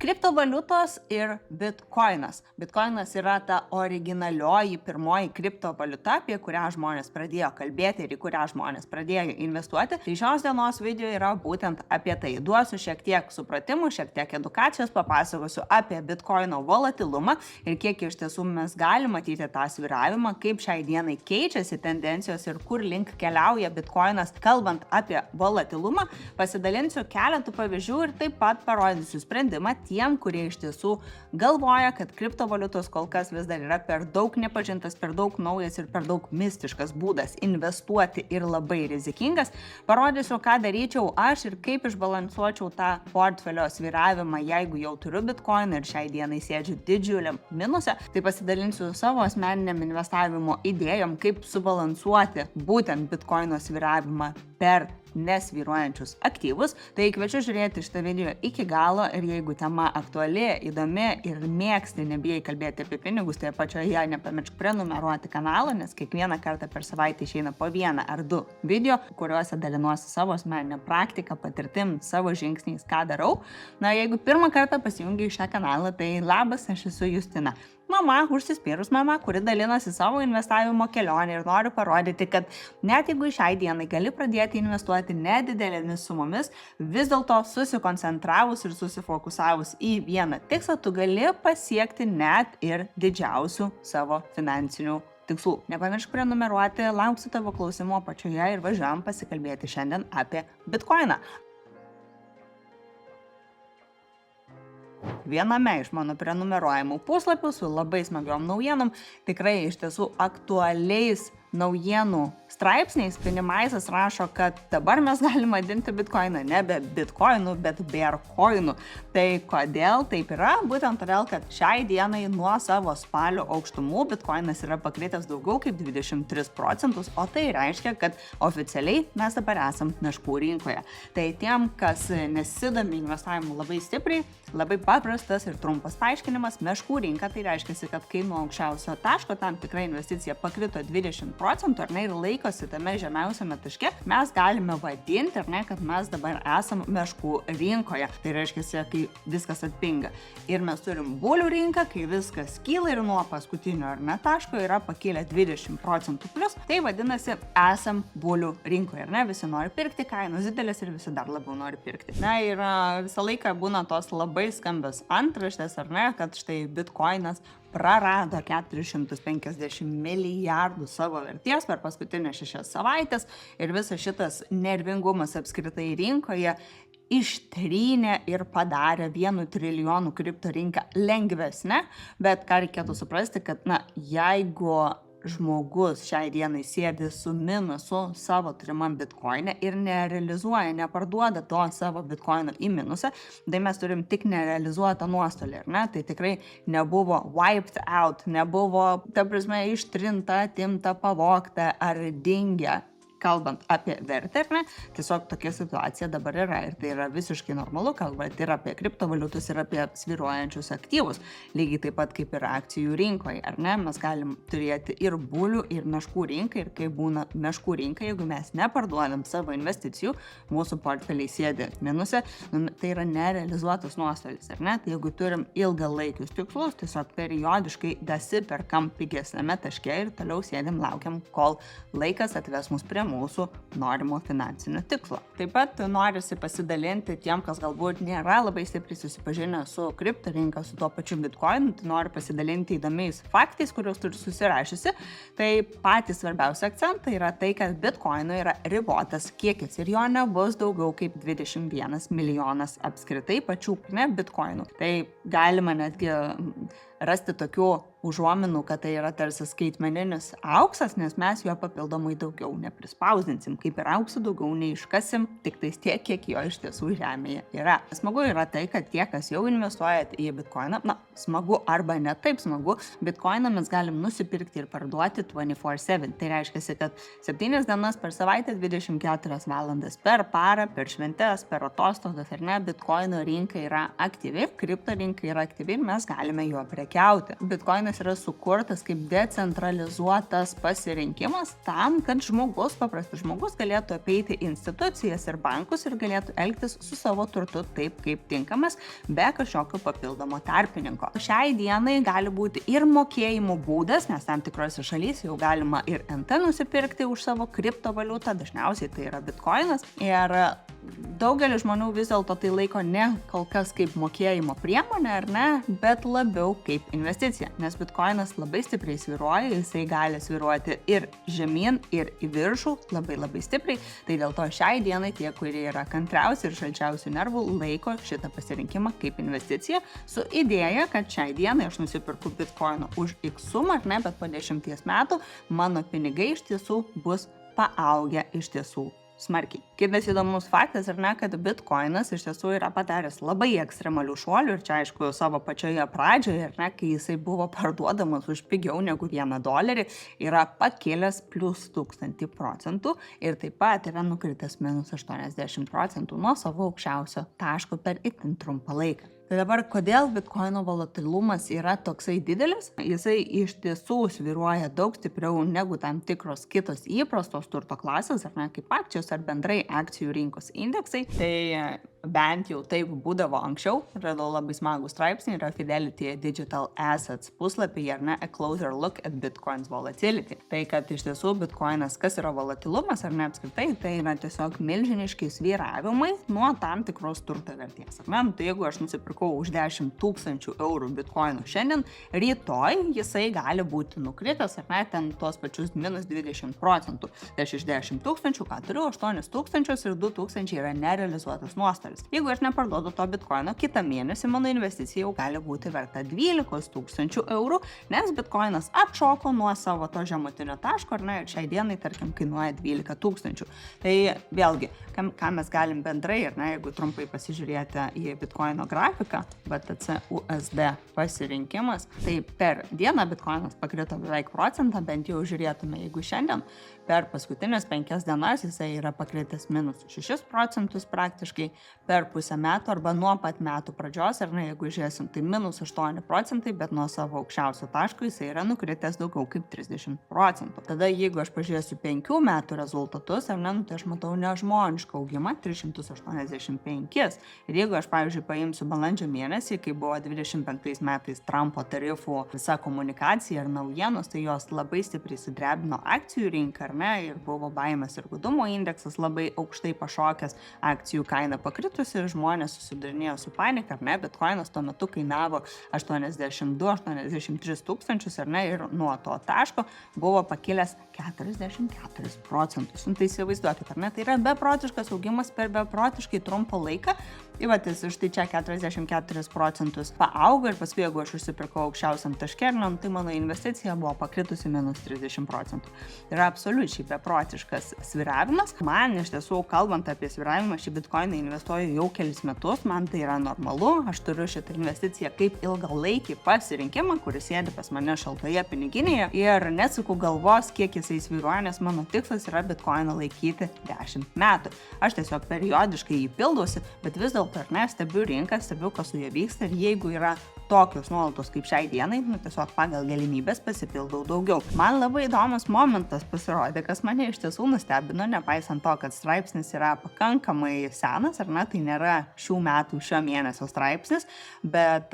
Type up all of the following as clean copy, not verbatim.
Kriptovaliutos ir bitkoinas. Bitkoinas yra ta originalioji pirmoji kriptovaliuta, apie kurią žmonės pradėjo kalbėti ir į kurią žmonės pradėjo investuoti. Tai šios dienos video yra būtent apie tai. Duosiu šiek tiek supratimų, šiek tiek edukacijos, papasakosiu apie bitkoino volatilumą ir kiek iš tiesų mes galime matyti tą svyravimą, kaip šiai dienai keičiasi tendencijos ir kur link keliauja bitkoinas. Kalbant apie volatilumą, pasidalinsiu keletų pavyzdžių ir taip pat parodysiu sprendimą tiem, kurie iš tiesų galvoja, kad kriptovaliutos kol kas vis dar yra per daug nepažintas, per daug naujas ir per daug mistiškas būdas investuoti ir labai rizikingas. Parodysiu, ką daryčiau aš ir kaip išbalansuočiau tą portfelio svyravimą, jeigu jau turiu bitkoiną ir šiai dienai sėdžiu didžiuliam minuse. Tai pasidalinsiu savo asmeniniam investavimo idėjom, kaip subalansuoti būtent bitkoino svyravimą per nesvyruojančius aktyvus. Tai kviečiu žiūrėti šitą video iki galo ir jeigu tema aktuali, įdomi ir mėgsti, nebijai kalbėti apie pinigus, tai apačioje nepamiršk prenumeruoti kanalą, nes kiekvieną kartą per savaitę išeina po vieną ar du video, kuriuose dalinuosi savo asmeninę praktiką, patirtim, savo žingsniais, ką darau. Na, jeigu pirmą kartą pasijungi į šią kanalą, tai labas, aš esu Justina. Mama, užsispyrus mama, kuri dalinasi savo investavimo kelionę ir noriu parodyti, kad net jeigu šiai dienai gali pradėti investuoti nedidelėmis sumomis, vis dėlto susikoncentravus ir susifokusavus į vieną tikslą, tu gali pasiekti net ir didžiausių savo finansinių tikslų. Nepamiršk prenumeruoti, lauksiu tavo klausimų apačioje ir važiuojam pasikalbėti šiandien apie bitkoiną. Viename iš mano prenumeruojamų puslapių su labai smagiom naujienom, tikrai iš tiesų aktualiais naujienų straipsniais, Pinimaisas rašo, kad dabar mes galime vadinti bitkoiną nebe bitkoinu, bet bearcoinu. Tai kodėl taip yra? Būtent todėl, kad šiai dienai nuo savo spalio aukštumų bitkoinas yra pakritęs daugiau kaip 23%, o tai reiškia, kad oficialiai mes dabar esam meškų rinkoje. Tai tiem, kas nesidomi investavimu labai stipriai, labai paprastas ir trumpas paaiškinimas, meškų rinka tai reiškia, kad kai nuo aukščiausio taško tam tikra investicija pakrito 20%, ar ne, ir laikosi tame žemiausiame taške, mes galime vadinti, ar ne, kad mes dabar esam meškų rinkoje. Tai reiškia, kai viskas atpinga. Ir mes turim bulių rinką, kai viskas kyla ir nuo paskutinio, ar ne, taško yra pakilę 20% plus. Tai vadinasi, esam bulių rinkoje, ar ne, visi nori pirkti, kainos didelės ir visi dar labiau nori pirkti. Na ir visą laiką būna tos labai skambios antraštės, ar ne, kad štai bitkoinas prarado 450 milijardų savo vertės per paskutinės 6 savaitės ir visas šitas nervingumas apskritai rinkoje ištrynė ir padarė 1 trilijonų kripto rinką lengvesnę, bet ką reikėtų suprasti, kad jeigu žmogus šiai dienai sėdi su minusu savo turimam bitkoine ir nerealizuoja, neparduoda to savo bitkoino į minusą, tai mes turim tik nerealizuotą nuostolį, ar ne? Tai tikrai nebuvo wiped out, nebuvo, ta prasme, ištrinta, atimta, pavogta ar dingę. Kalbant apie vertę, ar ne, tiesiog tokia situacija dabar yra ir tai yra visiškai normalu, kalbant ir apie kriptovaliutus ir apie svyruojančius aktyvus, lygiai taip pat kaip ir akcijų rinkoje, ar ne, mes galim turėti ir bulių, ir meškų rinką ir kai būna meškų rinka, jeigu mes neparduodam savo investicijų, mūsų portfeliai sėdi minuse, tai yra nerealizuotas nuostolis, ar ne, tai jeigu turim ilgalaikius tikslus, tiesiog periodiškai dasiperkam pigesnėme taške ir toliau sėdim, laukiam, kol laikas atves mus prie mūsų norimo finansinio tikslo. Taip pat norisi pasidalinti tiem, kas galbūt nėra labai stipriai susipažinę su kripto rinka, su tuo pačiu bitkoinu, tai noriu pasidalinti įdomiais faktais, kuriuos turiu susirašiusi. Tai patys svarbiausi akcentai yra tai, kad bitkoino yra ribotas kiekis ir jo nebus daugiau kaip 21 milijonas apskritai pačių bitkoinų. Tai galima netgi rasti tokių užuominų, kad tai yra tarsi skaitmeninis auksas, nes mes jo papildomai daugiau neprispausdinsim. Kaip ir auksų daugiau neiškasim, tik tais tiek, kiek jo iš tiesų žemėje yra. Smagu yra tai, kad tie, kas jau investuojat į bitkoiną, smagu arba ne taip smagu, bitkoiną mes galim nusipirkti ir parduoti 24/7. Tai reiškia, kad 7 dienas per savaitę, 24 valandas per parą, per šventes, per atostogas, ar ne, bitkoino rinka yra aktyvi, kripto rinka yra aktyvi ir mes galime juo prekiauti. Bitkoinas Bitcoinas yra sukurtas kaip decentralizuotas pasirinkimas tam, kad paprastas žmogus galėtų apeiti institucijas ir bankus ir galėtų elgtis su savo turtu taip, kaip tinkamas, be kažkokio papildomo tarpininko. Šiai dienai gali būti ir mokėjimo būdas, nes tam tikrose šalyse jau galima ir NT nusipirkti už savo kriptovaliutą, dažniausiai tai yra Bitcoinas. Ir daugelis žmonių vis dėlto tai laiko ne kol kas kaip mokėjimo priemonė, ar ne, bet labiau kaip investicija, nes Bitcoinas labai stipriai svyruoja, jisai gali svyruoti ir žemyn, ir į viršų labai stipriai, tai dėl to šiai dienai tie, kurie yra kantriausi ir šalčiausių nervų, laiko šitą pasirinkimą kaip investiciją su idėja, kad šiai dienai aš nusipirku Bitcoino už X sumą, ar ne, bet po 10 metų mano pinigai iš tiesų bus paaugę iš tiesų smarkiai. Kitas įdomus faktas, ar ne, kad Bitcoinas iš tiesų yra padaręs labai ekstremalių šuolių ir čia aišku savo pačioje pradžioje, ar ne, kai jisai buvo parduodamas už pigiau negu $1, yra pakėlęs plus 1000% ir taip pat yra nukritęs minus 80% nuo savo aukščiausio taško per itin trumpą laiką. Tai dabar, kodėl Bitcoino volatilumas yra toksai didelis? Jisai iš tiesų svyruoja daug stipriau negu tam tikros kitos įprastos turto klasės, ar ne, kaip akcijos ar bendrai akcijų rinkos indeksai. Tai bent jau taip būdavo anksčiau. Radau labai smagų straipsnį, yra Fidelity Digital Assets puslapyje, ar ne, A Closer Look at Bitcoin's Volatility. Tai, kad iš tiesų Bitcoinas, kas yra volatilumas, ar ne apskritai, tai yra tiesiog milžiniški svyravimai nuo tam tikros turto vertės. Ar ne? Tai jeigu aš nusipirkau už 10 000 eurų Bitcoinų šiandien, rytoj jisai gali būti nukritęs, ar ne, ten tuos pačius minus 20%. Tai aš iš 10 000, ką turiu, 8 000 ir 2 000 yra nerealizuotas nuostolis. Jeigu aš neparduodu to Bitcoino, kitą mėnesį mano investicija jau gali būti verta 12 000 eurų, nes Bitcoinas atšoko nuo savo to žemutinio taško, ar ne, ir šiai dienai, tarkim, kainuoja 12 000. Tai vėlgi, ką mes galim bendrai, ar ne, jeigu trumpai pasižiūrėti į Bitcoino grafiką, BTC USD pasirinkimas, tai per dieną Bitcoinas pakrito beveik procentą, bent jau žiūrėtume, jeigu šiandien per paskutinės 5 dienas jisai yra pakritęs minus 6% praktiškai, per pusę metų arba nuo pat metų pradžios, ar ne, jeigu žiūrėsim, tai minus 8%, bet nuo savo aukščiausio taško jisai yra nukritęs daugiau kaip 30%. Tada jeigu aš pažiūrėsiu 5 metų rezultatus, ar ne, tai aš matau nežmonišką augimą 385. Ir jeigu aš, pavyzdžiui, paimsiu balandžio mėnesį, kai buvo 25 metais Trumpo tarifų visa komunikacija ir naujienos, tai jos labai stipriai sudrebino akcijų rinką, ar ne, ir buvo baimės ir godumo indeksas labai aukštai pašokęs, akcijų kaina pakritusi ir žmonės susidarinėjo su panika, ar ne, Bitcoinas tuo metu kainavo 82-83 tūkstančius, ar ne, ir nuo to taško buvo pakilęs 44%. Tai įsivaizduokit, ar ne, tai yra beprotiškas augimas per beprotiškai trumpą laiką. Tai va, štai čia 44% paaugo ir paskui, jeigu aš užsipirkau aukščiausiam taškeliam, tai mano investicija buvo pakritusi minus 30%. Tai yra absoliučiai beprotiškas sviravimas. Man iš tiesų, kalbant apie sviravimą, šį Bitcoiną investuoju jau kelis metus, man tai yra normalu, aš turiu šitą investiciją kaip ilgalaikį pasirinkimą, kuris sėdi pas mane šaltoje piniginėje ir nesuku galvos, kiek jisai svyruoja, nes mano tikslas yra Bitcoiną laikyti 10 metų. Aš tiesiog periodiškai jį pildausi, bet vis dėlto, ar ne, stebiu rinką, stebiu, kas su jie vyksta ir jeigu yra tokios nuolaidos kaip šiai dienai, tiesiog pagal galimybės pasipildau daugiau. Man labai įdomus momentas pasirodė, kas mane iš tiesų nustebino, nepaisant to, kad straipsnis yra pakankamai senas, ar ne, tai nėra šių metų, šio mėnesio straipsnis, bet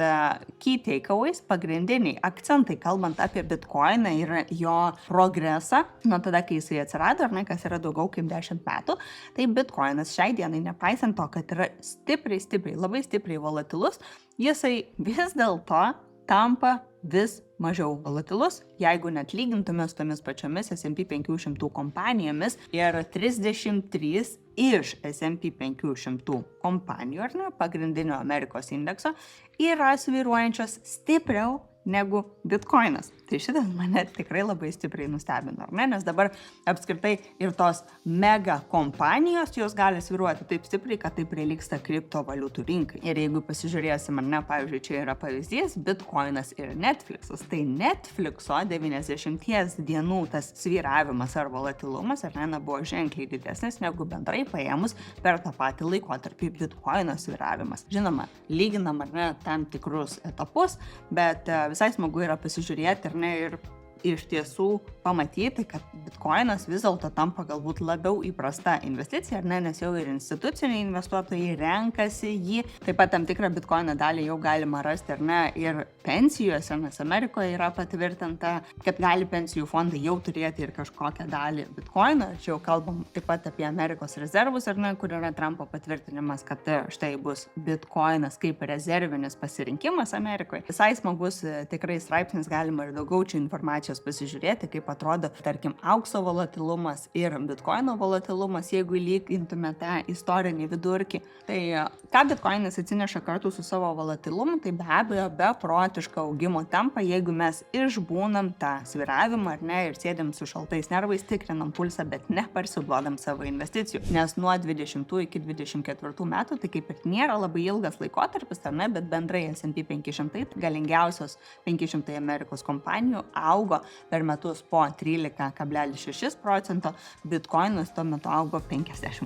key takeaways, pagrindiniai akcentai, kalbant apie Bitcoiną ir jo progresą, nuo tada, kai jisai atsirado, ar ne, kas yra daugiau kaip 10 metų, tai Bitcoinas šiai dienai, nepaisant to, kad yra stipriai, labai stipriai volatilus, jisai vis dėlto tampa vis mažiau volatilus, jeigu net lygintume su tomis pačiomis S&P 500 kompanijomis ir 33 iš S&P 500 kompanijų, ar ne, pagrindinio Amerikos indekso, yra svyruojančios stipriau negu Bitcoinas. Tai šitas mane tikrai labai stipriai nustebino, ar ne? Nes dabar apskritai ir tos mega kompanijos, jos gali svyruoti taip stipriai, kad tai prilygsta kriptovaliutų rinkai. Ir jeigu pasižiūrėsim, ar ne, pavyzdžiui, čia yra pavyzdys Bitcoinas ir Netflixas. Tai Netflixo 90 dienų tas svyravimas ar volatilumas, ar ne, buvo ženkliai didesnis negu bendrai paėmus per tą patį laikotarpį Bitcoino svyravimas. Žinoma, lyginam, ar ne, tam tikrus etapus, bet visai smagu yra pasižiūrėti ir iš tiesų pamatyti, kad bitkoinas vis dėlto tampa galbūt labiau įprasta investicija, nes jau ir instituciniai investuotojai renkasi jį. Taip pat tam tikrą bitkoino dalį jau galima rasti, ir pensijose, nes Amerikoje yra patvirtinta, kad gali pensijų fondai jau turėti ir kažkokią dalį bitkoino. Čia jau kalbam taip pat apie Amerikos rezervus, kur yra Trumpo patvirtinimas, kad štai bus bitkoinas kaip rezervinis pasirinkimas Amerikoje. Visai smagus tikrai straipsnis, galima ir daugiau čia informacijos pasižiūrėti, kaip atrodo, tarkim, aukso volatilumas ir bitkoino volatilumas, jeigu lygintumėte istorinį vidurkį. Tai ką bitkoinas atsineša kartu su savo volatilumu, tai be abejo beprotišką augimo tempą, jeigu mes išbūnam tą svyravimą, ir sėdėm su šaltais nervais, tikrinam pulsą, bet neparsiduodam savo investicijų. Nes nuo 20 iki 24 metų, tai kaip ir nėra labai ilgas laikotarpis, bet bendrai S&P 500, galingiausios 500 Amerikos kompanijų augo per metus po 13,6%, bitkoinas tuo metu augo 58%.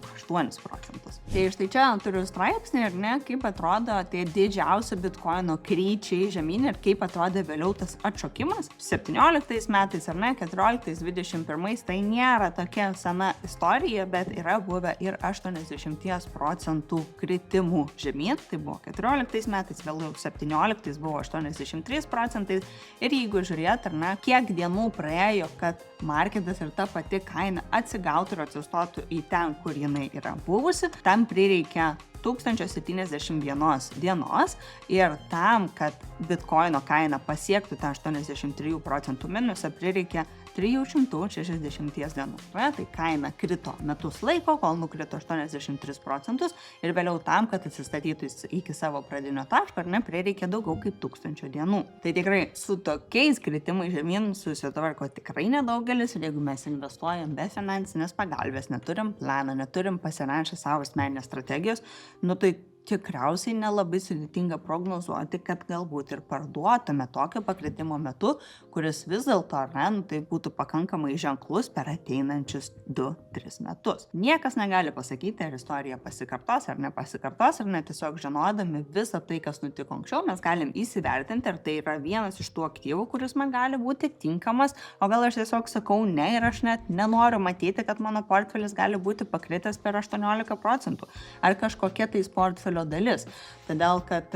Tai štai čia turiu straipsnį, kaip atrodo tie didžiausi bitkoino kryčiai žemyn ir kaip atrodė vėliau tas atšokimas. 17 metais, 14, 21, tai nėra tokia sena istorija, bet yra buvę ir 80% kritimų žemyn. Tai buvo 14 metais, vėliau 17 buvo 83%. Ir jeigu žiūrėt, kiek dienų praėjo, kad marketas ir ta pati kaina atsigautų ir atsistotų į ten, kur jinai yra buvusi, tam prireikia 1071 dienos ir tam, kad bitkoino kaina pasiektų tą 83% minusą, prireikia 360 dienų. Tai kaina krito metus laiko, kol nukrito 83% ir vėliau tam, kad atsistatytų iki savo pradinio taško, prireikia daugiau kaip 1000 dienų. Tai tikrai su tokiais kritimais žemyn susitvarko tikrai nedaugelis ir jeigu mes investuojam be finansinės pagalbės, neturim plano, neturim pasirašę savo asmeninės strategijos, tai tikriausiai nelabai sudėtinga prognozuoti, kad galbūt ir parduotume tokio pakritimo metu, kuris vis dėlto, tai būtų pakankamai ženklus per ateinančius 2-3 metus. Niekas negali pasakyti, ar istorija pasikartos ar nepasikartos, tiesiog žinodami visą tai, kas nutiko anksčiau, mes galim įsivertinti, ar tai yra vienas iš tų aktyvų, kuris man gali būti tinkamas, o gal aš tiesiog sakau ne ir aš net nenoriu matyti, kad mano portfelis gali būti pakritęs per 18%, ar kažkokia tais portfelio dalis. Todėl, kad,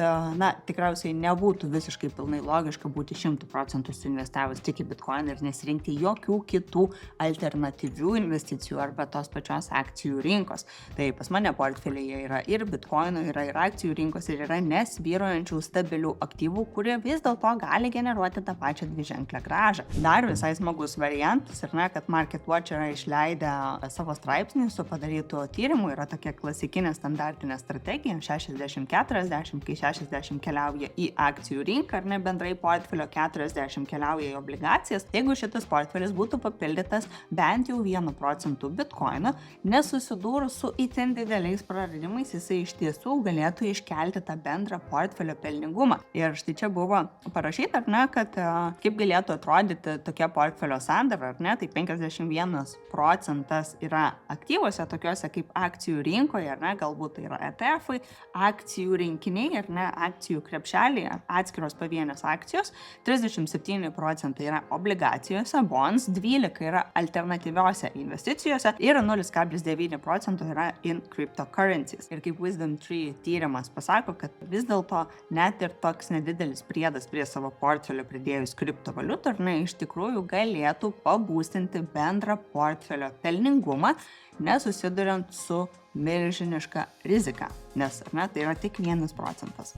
tikriausiai nebūtų visiškai pilnai logiška būti 100% investavus tik į bitkoiną ir nesirinkti jokių kitų alternatyvių investicijų arba tos pačios akcijų rinkos. Tai pas mane portfelyje yra ir bitkoino, yra ir akcijų rinkos ir yra nesvyruojančių stabilių aktyvų, kurie vis dėlto gali generuoti tą pačią dviženklę grąžą. Dar visai smagus variantas, kad MarketWatch yra išleidę savo straipsnį su padarytų tyrimų, yra tokia klasikinė standartinė strategija, 60-40, kai 60 keliauja į akcijų rinką, bendrai portfelio 40 keliauja į obligacijas. Jeigu šitas portfelis būtų papildytas bent jau 1% bitkoino, nesusidūrus su itin dideliais praradimais, jisai iš tiesų galėtų iškelti tą bendrą portfelio pelningumą. Ir štai čia buvo parašyta, kad kaip galėtų atrodyti tokia portfelio sandara, tai 51% yra aktyvose tokiuose kaip akcijų rinkoje, galbūt tai yra ETF-ai, akcijų rinkiniai akcijų krepšeliai, atskiros pavienės akcijos, 37% yra obligacijose, bonds, 12% yra alternatyviose investicijose ir 0,9% yra in cryptocurrencies. Ir kaip Wisdom3 tyrimas pasako, kad vis dėlto net ir toks nedidelis priedas prie savo portfelio pridėjus kriptovaliutų, iš tikrųjų galėtų pabūstinti bendrą portfelio pelningumą, nesusiduriant su milžiniška rizika, nes tai yra tik 1%.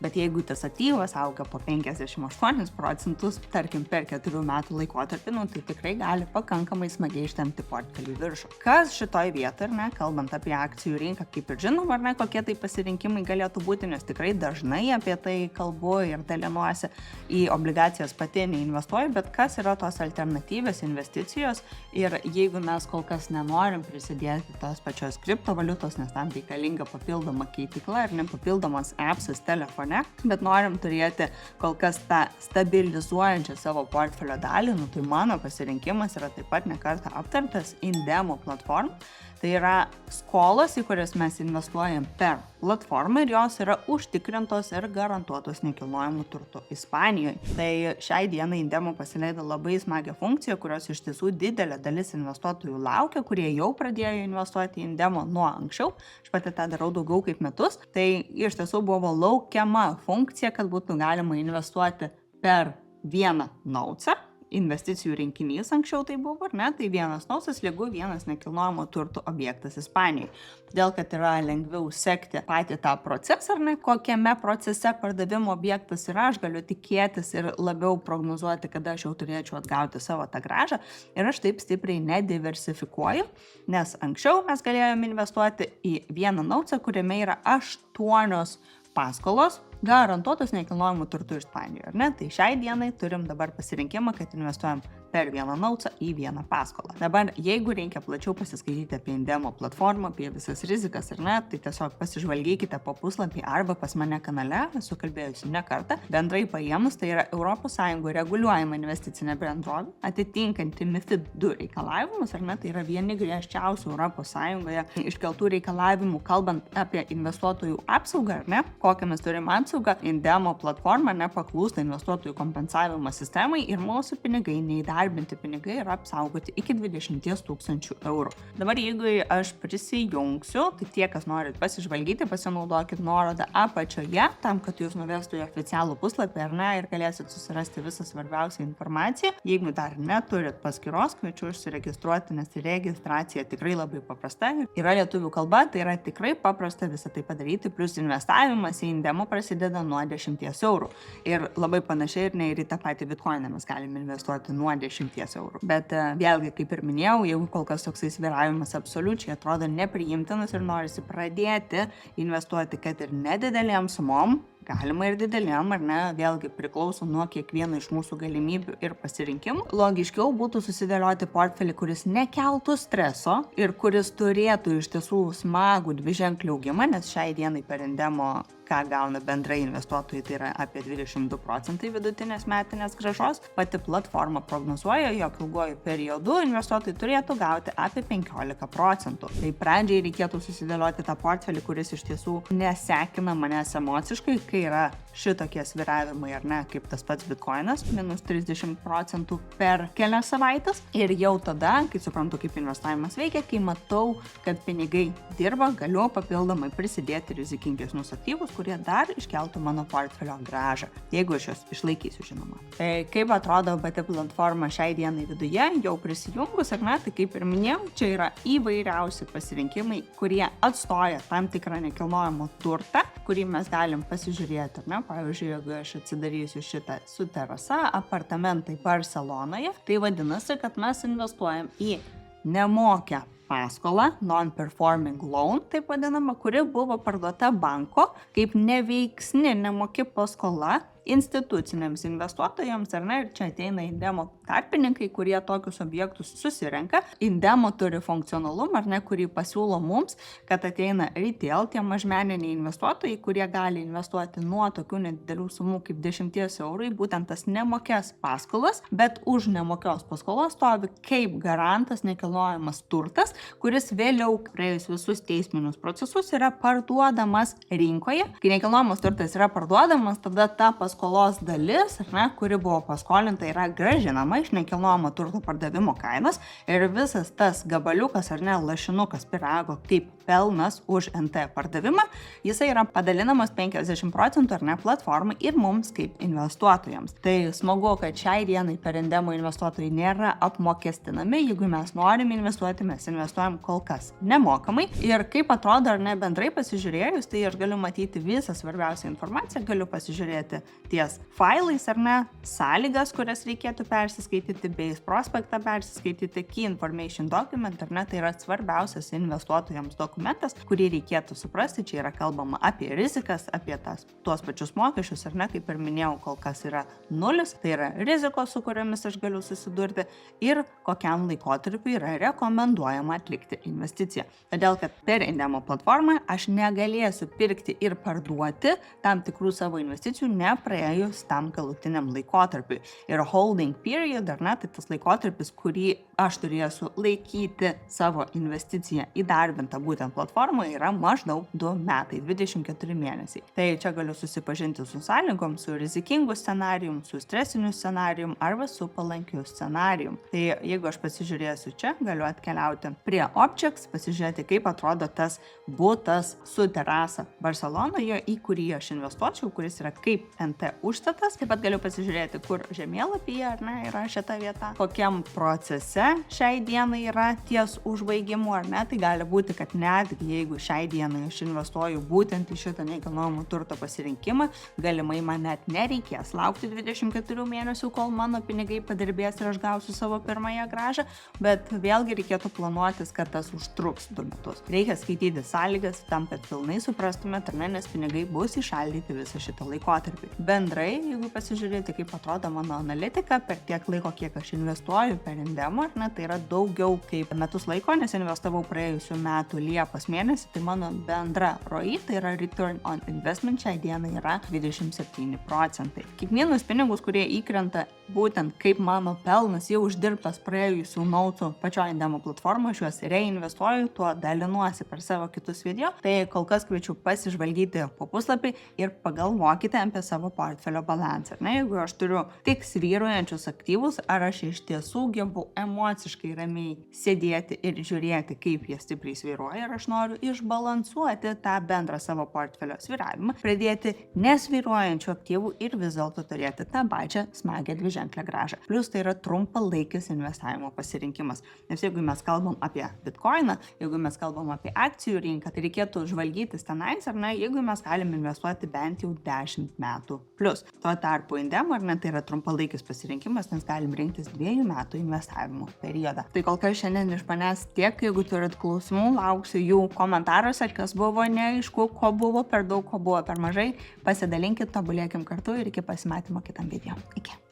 Bet jeigu tas aktyvas auga po 58%, tarkim per 4 metų laikotarpį, tai tikrai gali pakankamai smagiai ištempti portfelį į viršų. Kas šitoj vietoje, kalbant apie akcijų rinką, kaip ir žinom, kokie tai pasirinkimai galėtų būti, nes tikrai dažnai apie tai kalbu ir dalinuosi, į obligacijas pati neinvestuoju, bet kas yra tos alternatyvios investicijos ir jeigu mes kol kas nenorim prisidėti tos pačios kriptovaliutos, nes tam reikalinga papildoma keitikla ir nepapildomas appsas telefone, bet norim turėti kol kas tą stabilizuojančią savo portfelio dalį, tai mano pasirinkimas yra taip pat nekartą aptartas Indemo platforma. Tai yra skolos, į kurias mes investuojam per platformą ir jos yra užtikrintos ir garantuotos nekilnojamų turtų Ispanijoje. Tai šiai dienai Indemo pasileido labai smagią funkciją, kurios iš tiesų didelė dalis investuotojų laukia, kurie jau pradėjo investuoti į Indemo nuo anksčiau. Aš pati tą darau daugiau kaip metus. Tai iš tiesų buvo laukiama funkcija, kad būtų galima investuoti per vieną naucą. Investicijų rinkinys anksčiau tai buvo, ar ne? Tai vienas nausas lygu vienas nekilnojamo turto objektas Ispanijoje. Todėl, kad yra lengviau sekti patį tą procesą, ar ne, kokiame procese pardavimo objektas yra, aš galiu tikėtis ir labiau prognozuoti, kada aš jau turėčiau atgauti savo tą grąžą. Ir aš taip stipriai nediversifikuoju, nes anksčiau mes galėjome investuoti į vieną nausą, kuriame yra 8 paskolos garantuotos nekilnojamų turtų Ispanijoje, ar ne? Tai šiai dienai turim dabar pasirinkimą, kad investuojam per vieną naucą į vieną paskolą. Dabar, jeigu reikia plačiau pasiskaityti apie Indemo platformą, apie visas rizikas, ar ne, tai tiesiog pasižvalgykite po puslapį arba pas mane kanale, esu kalbėjusi ne kartą. Bendrai paėmus, tai yra ES reguliuojama investicinė bendrovė, atitinkanti MiFID II reikalavimus, ar ne, tai yra vieni griežčiausių ES iškeltų reikalavimų, kalbant apie investuotojų apsaugą, ar ne, kokią mes turim apsaugą. Indemo platforma nepaklūsta investuotojų kompensavimo sistemai ir mūsų pinigai, neįdarbinti pinigai yra apsaugoti iki 20 000 eurų. Dabar jeigu aš prisijungsiu, tai tie, kas norit pasižvalgyti, pasinaudokit nuorodą apačioje, tam, kad jūs nuvestų į oficialų puslapį, ar ne, ir galėsit susirasti visą svarbiausią informaciją. Jeigu dar neturit paskyros, kviečiu užsiregistruoti, nes registracija tikrai labai paprasta. Yra lietuvių kalba, tai yra tikrai paprasta visą tai padaryti, plus investavimas į Indemo prasideda nuo 10 eurų. Ir labai panašiai ir ne ir į tą patį bitcoiną mes galime investuoti nuo 10 eurų. Bet vėlgi, kaip ir minėjau, jeigu kol kas toksai sviravimas absoliučiai atrodo nepriimtinas ir norisi pradėti investuoti, kad ir nedidelėm sumom, galima ir didelėm, ar ne, vėlgi priklauso nuo kiekvieno iš mūsų galimybių ir pasirinkimų. Logiškiau būtų susidėlioti portfelį, kuris nekeltų streso ir kuris turėtų iš tiesų smagų dviženklį augimą, nes šiai dienai per Indemo ką gauna bendrai investuotojai, tai yra apie 22% vidutinės metinės grąžos. Pati platforma prognozuoja, jog ilguoju periodu investuotojai turėtų gauti apie 15%. Tai pradžiai reikėtų susidėlioti tą portfelį, kuris iš tiesų nesekina manęs emociškai, kai yra šitokie sviravimai, ar ne, kaip tas pats bitcoinas, minus 30% per kelias savaitės. Ir jau tada, kai suprantu, kaip investavimas veikia, kai matau, kad pinigai dirba, galiu papildomai prisidėti rizikingesnius aktyvus, kurie dar iškeltų mano portfelio grąžą, jeigu aš juos išlaikysiu, žinoma. Tai kaip atrodo pati platforma šiai dienai viduje, jau prisijungus, ar ne, tai kaip ir minėjau, čia yra įvairiausi pasirinkimai, kurie atstoja tam tikrą nekilnojamo turtą, kurį mes galim pasižiūrėti, ar ne. Pavyzdžiui, jeigu aš atsidarysiu šitą su terasa, apartamentai Barcelonoje, tai vadinasi, kad mes investuojam į nemokę paskolą, non-performing loan, taip vadinama, kuri buvo parduota banko kaip neveiksni nemoki paskola instituciniams investuotojams, ar ne, ir čia ateina Indemo tarpininkai, kurie tokius objektus susirenka. Indemo turi funkcionalumą, ar ne, kurį pasiūlo mums, kad ateina retail, tie mažmeniniai investuotojai, kurie gali investuoti nuo tokių nedidelių sumų kaip 10 eurų, būtent tas nemokės paskolas, bet už nemokios paskolos stovi kaip garantas nekilnojamas turtas, kuris vėliau praėjus visus teisminius procesus yra parduodamas rinkoje. Kai nekilnojamas turtas yra parduodamas, tada ta paskolos dalis, ar ne, kuri buvo paskolinta, yra grąžinama iš nekilnojamo turto pardavimo kainos ir visas tas gabaliukas, ar ne, lašinukas pyrago kaip pelnas už NT pardavimą, jisai yra padalinamas 50%, ar ne, platformai ir mums kaip investuotojams. Tai smagu, kad šiai dienai per Indemo investuotojai nėra apmokestinami. Jeigu mes norim investuoti, mes investuojam kol kas nemokamai. Ir kaip atrodo, ar ne, bendrai pasižiūrėjus, tai aš galiu matyti visą svarbiausią informaciją, galiu pasižiūrėti ties failais, ar ne, sąlygas, kurias reikėtų persiskaityti, base prospektą persiskaityti, key information document, ar ne, tai yra svarbiausias investuotojams dokumentas, kurį reikėtų suprasti. Čia yra kalbama apie rizikas, apie tuos pačius mokesčius, ar ne, kaip ir minėjau, kol kas yra nulis, tai yra rizikos, su kuriomis aš galiu susidurti ir kokiam laikotarpiu yra rekomenduojama atlikti investiciją. Todėl, kad per Indemo platformą aš negalėsiu pirkti ir parduoti tam tikrų savo investicijų, nepraėjus praėjus tam galutiniam laikotarpiui. Ir holding period, ar ne, tai tas laikotarpis, kurį aš turėsiu laikyti savo investiciją įdarbintą būtent platformoje, yra maždaug 2 metai, 24 mėnesiai. Tai čia galiu susipažinti su sąlygom, su rizikingu scenarijum, su stresiniu scenarijum arba su palankiu scenarijum. Tai jeigu aš pasižiūrėsiu čia, galiu atkeliauti prie Objects, pasižiūrėti, kaip atrodo tas butas su terasa Barcelonoje, į kurį aš investuočiau, kuris yra kaip NT užstatas. Taip pat galiu pasižiūrėti, kur žemėlapyje, ar ne, yra šita vieta, kokiam procese šiai dienai yra ties užbaigimu, ar ne. Tai gali būti, kad netgi jeigu šiai dienai aš investuoju būtent į šitą nekilnojamo turto pasirinkimą, galimai man net nereikės laukti 24 mėnesių, kol mano pinigai padirbės ir aš gausiu savo pirmąją grąžą, bet vėlgi reikėtų planuotis, kad tas užtruks 2 metus. Reikia skaityti sąlygas tam, kad pilnai suprastumėt, ar ne, nes pinigai bus įšaldyti visą šitą laikotarpį. Bendrai, jeigu pasižiūrėti, kaip atrodo mano analitika per tiek laiko, kiek aš investuoju per Indemo, tai yra daugiau kaip metus laiko, nes investavau praėjusių metų Liepos mėnesį, tai mano bendra ROI, tai yra Return on Investment, šiai dienai yra 27%. Kiekvienus pinigus, kurie įkrenta būtent kaip mano pelnas jau uždirbtas praėjusių metų pačioje Indemo platformoje, aš juos reinvestuoju, tuo dalinuosi per savo kitus video, tai kol kas kviečiu pasižvalgyti po puslapį ir pagalvokite apie savo portfelio balansą. Na, jeigu aš turiu tik svyruojančius aktyvus, ar aš iš tiesų gebu emociškai ramiai sėdėti ir žiūrėti, kaip jie stipriai svyruoja, ir aš noriu išbalansuoti tą bendrą savo portfelio svyravimą, pridėti nesvyruojančių aktyvų ir vis dėlto turėti tą pačią smagę dviženklę grąžą. Plius tai yra trumpalaikis investavimo pasirinkimas. Nes jeigu mes kalbam apie Bitcoiną, jeigu mes kalbam apie akcijų rinką, tai reikėtų žvalgytis tenais, ar ne, jeigu mes galim investuoti bent jau 10 metų plus. Tuo tarpu Indemo, ar ne, tai yra trumpalaikis pasirinkimas, nes galim rinktis 2 metų investavimo periodą. Tai kol kas šiandien iš manęs tiek, jeigu turit klausimų, lauksiu jų komentaruose, kas buvo neaišku, ko buvo per daug, ko buvo per mažai. Pasidalinkit, tobulėkim kartu ir iki pasimatymo kitam video. Iki.